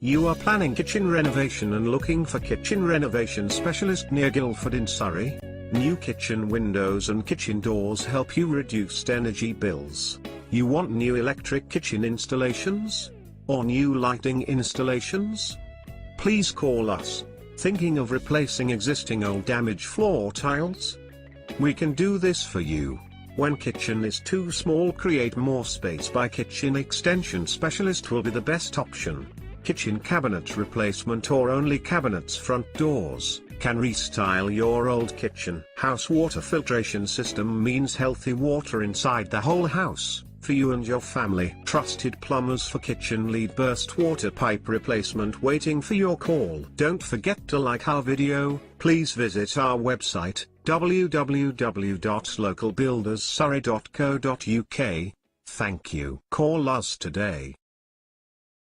You are planning kitchen renovation and looking for kitchen renovation specialist near Guildford in Surrey? New kitchen windows and kitchen doors help you reduce energy bills. You want new electric kitchen installations? Or new lighting installations? Please call us. Thinking of replacing existing old damaged floor tiles? We can do this for you. When kitchen is too small, create more space by kitchen extension specialist will be the best option. Kitchen cabinet replacement or only cabinets front doors can restyle your old kitchen. House water filtration system means healthy water inside the whole house, for you and your family. Trusted plumbers for kitchen lead burst water pipe replacement waiting for your call. Don't forget to like our video. Please visit our website www.localbuilderssurrey.co.uk. Thank you. Call us today.